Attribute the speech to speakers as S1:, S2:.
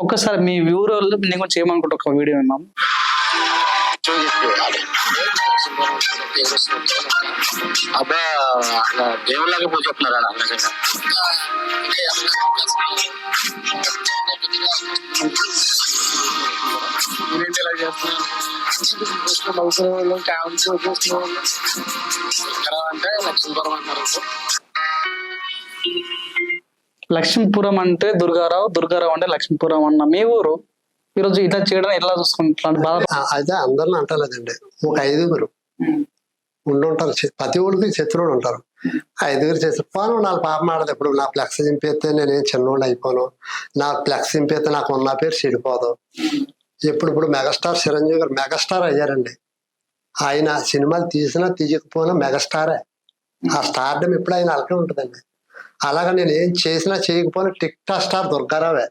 S1: ఒక్కసారి మీ వ్యూర్ వాళ్ళు నీ గురించి ఏమనుకుంటా ఒక వీడియో విన్నాం.
S2: అబ్బా అలా దేవుళ్ళగా పూజ చెప్తున్నారు అలా నిజంగా. ఏంటి ఇలా చేస్తున్నారు అవసరం వాళ్ళు క్యాన్స్ చూస్తున్న వాళ్ళు ఎక్కడ అంటే లక్ష్మీపురం అంటారు.
S1: లక్ష్మీపురం అంటే దుర్గారావు, దుర్గారావు అంటే లక్ష్మీపురం అన్న మీ ఊరు ఈరోజు ఇట్లా చేయడం ఎలా చూసుకుంటున్నాను బాధ.
S3: అయితే అందరిని అంటలేదండి, ఒక 5గురు ఉండుంటారు, ప్రతి ఊరికి శత్రువులు ఉంటారు. 5గురు శత్రు పోను. నా పాపం ఆడదు. ఇప్పుడు నా ఫ్లెక్స్ చింపేస్తే నేనేం చిన్నోళ్ళు అయిపోను, నా ఫ్లెక్స్ చింపేస్తే నాకు ఉన్న పేరు చెడిపోదు. ఇప్పుడు మెగాస్టార్ చిరంజీవి గారు మెగాస్టార్ అయ్యారండి. ఆయన సినిమాలు తీసినా తీయకపోయినా మెగాస్టారే. ఆ స్టార్డమ్ ఇప్పుడు ఆయన అలాగే ఉంటుందండి. అలాగా నేను ఏం చేసినా చేయకపోయినా టిక్ టాక్ స్టార్ దుర్గారావే.